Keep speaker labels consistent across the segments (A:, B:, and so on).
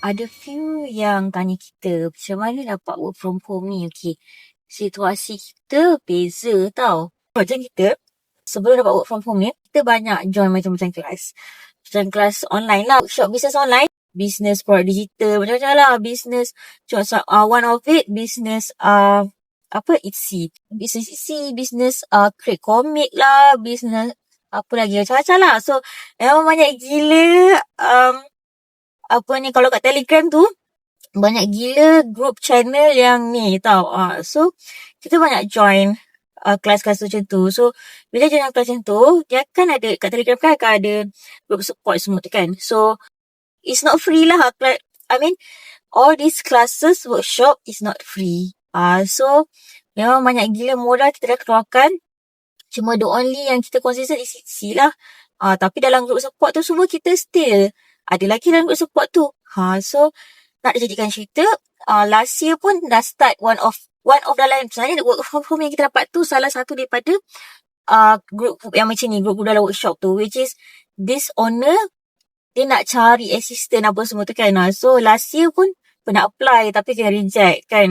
A: Ada few yang tanya kita macam mana dapat work from home ni. Okay, situasi kita beza tau. Macam kita sebelum dapat work from home ni, kita banyak join macam-macam kelas. Macam kelas online lah, workshop business online, business produk digital, macam-macam lah. Business, one of it, business Etsy. Business Etsy, business create comic lah, business apa lagi, macam-macam lah. So, memang banyak gila kalau kat Telegram tu banyak gila group channel yang ni tau. So kita banyak join kelas-kelas macam tu. So bila join kelas macam tu, dia kan ada kat Telegram kan akan ada group support semua tu kan. So it's not free lah. I mean all these classes workshop is not free. So memang banyak gila modal kita dah keluarkan. Cuma the only yang kita consistent is Etsy lah. Tapi dalam group support tu semua kita still ada lagi dalam group support tu. So nak jadikan cerita, last year pun dah start one of dalam sebenarnya work from home yang kita dapat tu salah satu daripada group yang macam ni, group dalam workshop tu, which is this owner dia nak cari assistant apa semua tu kan. So last year pun pernah apply tapi kena reject kan.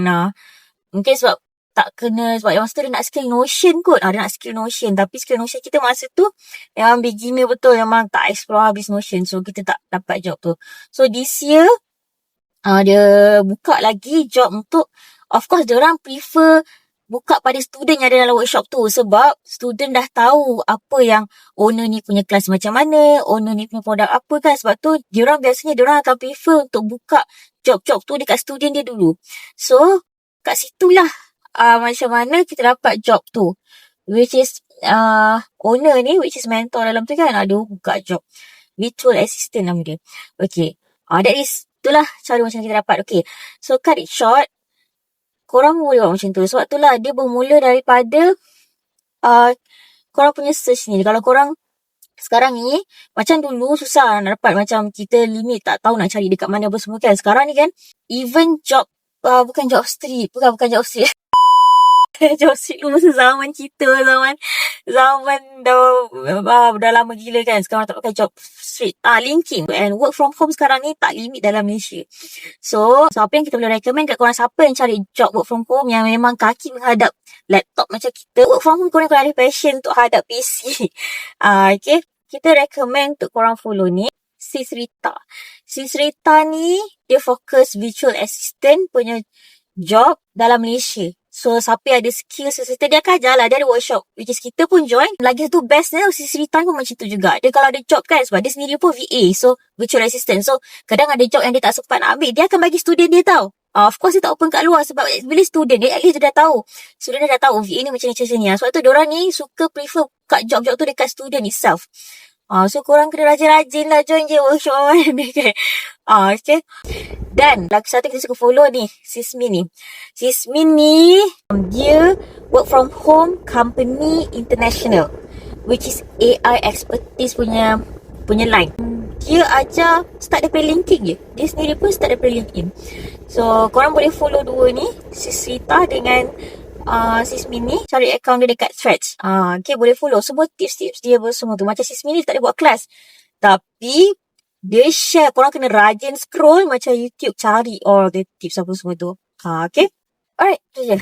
A: Mungkin sebab tak kena, sebab masa tu dia nak skill Notion kot. Dia nak skill Notion. Tapi skill Notion kita masa tu memang beginner betul. Memang tak explore habis Notion. So kita tak dapat job tu. So this year dia buka lagi job untuk, of course diorang prefer buka pada student yang ada dalam workshop tu. Sebab student dah tahu apa yang owner ni punya kelas macam mana, owner ni punya produk apa kan. Sebab tu biasanya diorang akan prefer untuk buka job-job tu dekat student dia dulu. So kat situlah macam mana kita dapat job tu, which is owner ni, which is mentor dalam tu kan, ada buka job virtual assistant nama dia. Okay, itulah cara macam kita dapat. Okay, so cut it short, korang boleh buat macam tu. Sebab tu lah dia bermula daripada korang punya search ni. Kalau korang sekarang ni, macam dulu susah nak dapat, macam kita limit tak tahu nak cari dekat mana apa semua kan. Sekarang ni kan, even job bukan job street job street tu masa zaman kita, zaman dah lama gila kan. Sekarang tak pakai job street, LinkedIn. And work from home sekarang ni tak limit dalam Malaysia. So apa yang kita boleh recommend kat korang, siapa yang cari job work from home yang memang kaki menghadap laptop macam kita, work from home korang ada passion untuk hadap PC. Okay, kita recommend untuk korang follow ni Sis Rita. Sis Rita ni dia fokus virtual assistant punya job dalam Malaysia. So siapa yang ada skill assistant, dia akan ajar lah. Dia ada workshop, which is kita pun join. Lagi satu bestnya Sis Rita pun macam tu juga. Dia kalau ada job kan, sebab dia sendiri pun VA, so virtual assistant. So kadang ada job yang dia tak sempat nak ambil, dia akan bagi student dia tau. Of course dia tak open kat luar, sebab bila student dia, at least dia dah tahu. Student dia dah tahu VA ni macam ni. Sebab tu diorang ni suka prefer kat job-job tu dekat student itself. So korang kena rajin-rajin lah join je workshop ni kan. Okay. Dan lagi satu kita suka follow ni, Sis Min ni. Sis Min ni dia work from home company international, which is AI expertise punya line. Dia ajar start daripada LinkedIn je. Dia sendiri pun start daripada LinkedIn. So korang boleh follow dua ni, Sis Rita dengan Sis Min ni, cari account dia dekat Threads. Okay, boleh follow semua tips-tips dia semua tu. Macam Sis Min ni tak ada buat kelas, tapi dia share. Korang kena rajin scroll macam YouTube, cari all the tips apa semua tu. Okay, alright, tu je.